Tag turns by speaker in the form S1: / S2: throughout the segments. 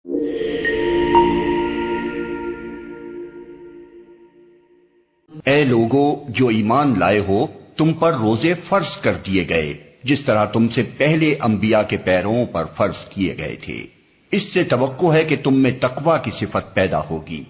S1: اے لوگو جو ایمان لائے ہو، تم پر روزے فرض کر دیے گئے جس طرح تم سے پہلے انبیاء کے پیروں پر فرض کیے گئے تھے۔ اس سے توقع ہے کہ تم میں تقوی کی صفت پیدا ہوگی۔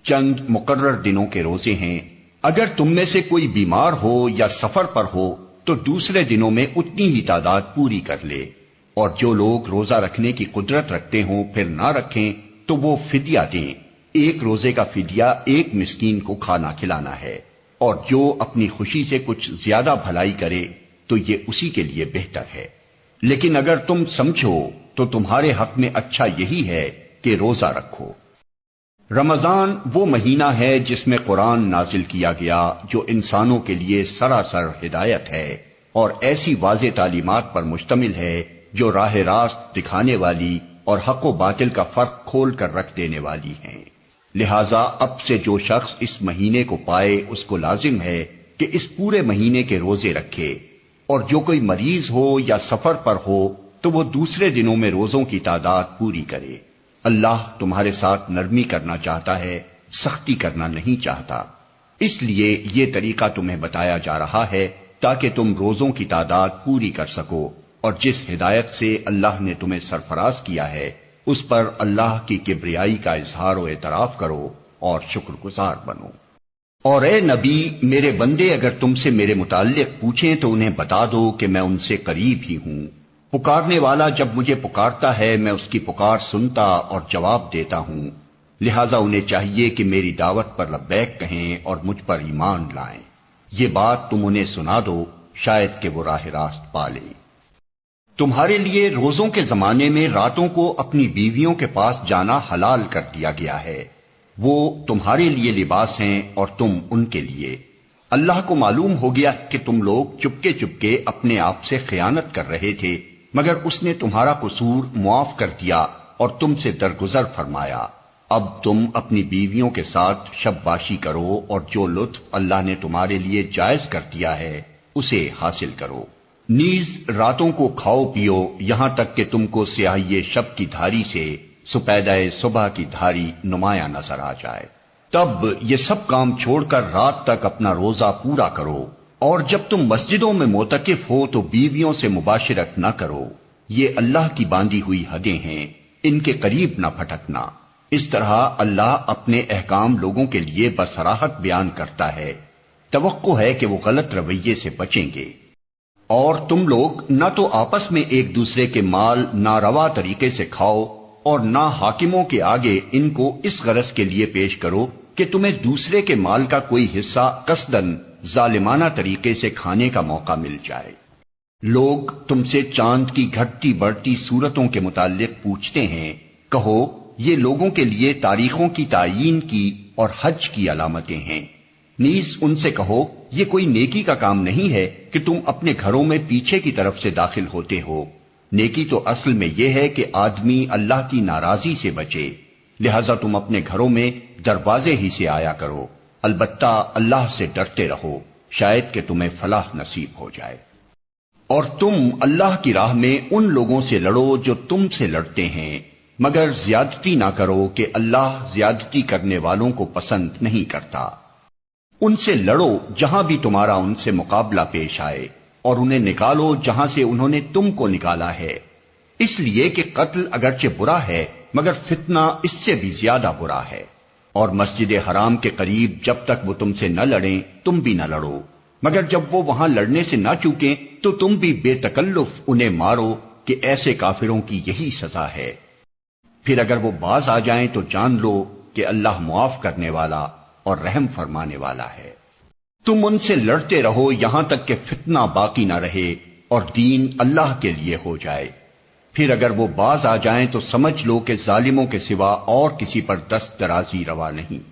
S1: چند مقرر دنوں کے روزے ہیں۔ اگر تم میں سے کوئی بیمار ہو یا سفر پر ہو تو دوسرے دنوں میں اتنی ہی تعداد پوری کر لے، اور جو لوگ روزہ رکھنے کی قدرت رکھتے ہوں پھر نہ رکھیں تو وہ فدیہ دیں۔ ایک روزے کا فدیہ ایک مسکین کو کھانا کھلانا ہے، اور جو اپنی خوشی سے کچھ زیادہ بھلائی کرے تو یہ اسی کے لیے بہتر ہے۔ لیکن اگر تم سمجھو تو تمہارے حق میں اچھا یہی ہے کہ روزہ رکھو۔ رمضان وہ مہینہ ہے جس میں قرآن نازل کیا گیا، جو انسانوں کے لیے سراسر ہدایت ہے اور ایسی واضح تعلیمات پر مشتمل ہے جو راہ راست دکھانے والی اور حق و باطل کا فرق کھول کر رکھ دینے والی ہیں۔ لہذا اب سے جو شخص اس مہینے کو پائے اس کو لازم ہے کہ اس پورے مہینے کے روزے رکھے، اور جو کوئی مریض ہو یا سفر پر ہو تو وہ دوسرے دنوں میں روزوں کی تعداد پوری کرے۔ اللہ تمہارے ساتھ نرمی کرنا چاہتا ہے، سختی کرنا نہیں چاہتا۔ اس لیے یہ طریقہ تمہیں بتایا جا رہا ہے تاکہ تم روزوں کی تعداد پوری کر سکو، اور جس ہدایت سے اللہ نے تمہیں سرفراز کیا ہے اس پر اللہ کی کبریائی کا اظہار و اعتراف کرو اور شکر گزار بنو۔ اور اے نبی، میرے بندے اگر تم سے میرے متعلق پوچھیں تو انہیں بتا دو کہ میں ان سے قریب ہی ہوں۔ پکارنے والا جب مجھے پکارتا ہے میں اس کی پکار سنتا اور جواب دیتا ہوں، لہذا انہیں چاہیے کہ میری دعوت پر لبیک کہیں اور مجھ پر ایمان لائیں۔ یہ بات تم انہیں سنا دو، شاید کہ وہ راہ راست پا لیں۔ تمہارے لیے روزوں کے زمانے میں راتوں کو اپنی بیویوں کے پاس جانا حلال کر دیا گیا ہے۔ وہ تمہارے لیے لباس ہیں اور تم ان کے لیے۔ اللہ کو معلوم ہو گیا کہ تم لوگ چپکے چپکے اپنے آپ سے خیانت کر رہے تھے، مگر اس نے تمہارا قصور معاف کر دیا اور تم سے درگزر فرمایا۔ اب تم اپنی بیویوں کے ساتھ شب باشی کرو، اور جو لطف اللہ نے تمہارے لیے جائز کر دیا ہے اسے حاصل کرو۔ نیز راتوں کو کھاؤ پیو یہاں تک کہ تم کو سیاہی شب کی دھاری سے سپیدہ صبح کی دھاری نمایاں نظر آ جائے۔ تب یہ سب کام چھوڑ کر رات تک اپنا روزہ پورا کرو، اور جب تم مسجدوں میں معتکف ہو تو بیویوں سے مباشرت نہ کرو۔ یہ اللہ کی باندھی ہوئی حدیں ہیں، ان کے قریب نہ پھٹکنا۔ اس طرح اللہ اپنے احکام لوگوں کے لیے بصراحت بیان کرتا ہے۔ توقع ہے کہ وہ غلط رویے سے بچیں گے۔ اور تم لوگ نہ تو آپس میں ایک دوسرے کے مال ناروا طریقے سے کھاؤ، اور نہ حاکموں کے آگے ان کو اس غرض کے لیے پیش کرو کہ تمہیں دوسرے کے مال کا کوئی حصہ قصداً ظالمانہ طریقے سے کھانے کا موقع مل جائے۔ لوگ تم سے چاند کی گھٹتی بڑھتی صورتوں کے متعلق پوچھتے ہیں، کہو یہ لوگوں کے لیے تاریخوں کی تعیین کی اور حج کی علامتیں ہیں۔ نیز ان سے کہو یہ کوئی نیکی کا کام نہیں ہے کہ تم اپنے گھروں میں پیچھے کی طرف سے داخل ہوتے ہو۔ نیکی تو اصل میں یہ ہے کہ آدمی اللہ کی ناراضی سے بچے، لہذا تم اپنے گھروں میں دروازے ہی سے آیا کرو۔ البتہ اللہ سے ڈرتے رہو، شاید کہ تمہیں فلاح نصیب ہو جائے۔ اور تم اللہ کی راہ میں ان لوگوں سے لڑو جو تم سے لڑتے ہیں، مگر زیادتی نہ کرو کہ اللہ زیادتی کرنے والوں کو پسند نہیں کرتا۔ ان سے لڑو جہاں بھی تمہارا ان سے مقابلہ پیش آئے، اور انہیں نکالو جہاں سے انہوں نے تم کو نکالا ہے، اس لیے کہ قتل اگرچہ برا ہے مگر فتنہ اس سے بھی زیادہ برا ہے۔ اور مسجد حرام کے قریب جب تک وہ تم سے نہ لڑیں تم بھی نہ لڑو، مگر جب وہ وہاں لڑنے سے نہ چوکیں تو تم بھی بے تکلف انہیں مارو، کہ ایسے کافروں کی یہی سزا ہے۔ پھر اگر وہ باز آ جائیں تو جان لو کہ اللہ معاف کرنے والا اور رحم فرمانے والا ہے۔ تم ان سے لڑتے رہو یہاں تک کہ فتنہ باقی نہ رہے اور دین اللہ کے لیے ہو جائے۔ پھر اگر وہ باز آ جائیں تو سمجھ لو کہ ظالموں کے سوا اور کسی پر دست درازی روا نہیں۔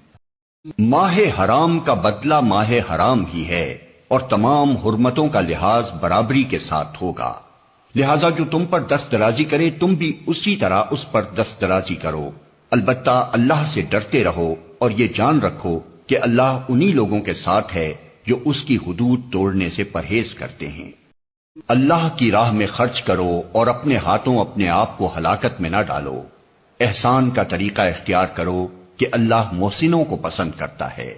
S1: ماہ حرام کا بدلہ ماہ حرام ہی ہے، اور تمام حرمتوں کا لحاظ برابری کے ساتھ ہوگا۔ لہذا جو تم پر دست درازی کرے تم بھی اسی طرح اس پر دست درازی کرو۔ البتہ اللہ سے ڈرتے رہو، اور یہ جان رکھو کہ اللہ انہی لوگوں کے ساتھ ہے جو اس کی حدود توڑنے سے پرہیز کرتے ہیں۔ اللہ کی راہ میں خرچ کرو اور اپنے ہاتھوں اپنے آپ کو ہلاکت میں نہ ڈالو۔ احسان کا طریقہ اختیار کرو کہ اللہ محسنوں کو پسند کرتا ہے۔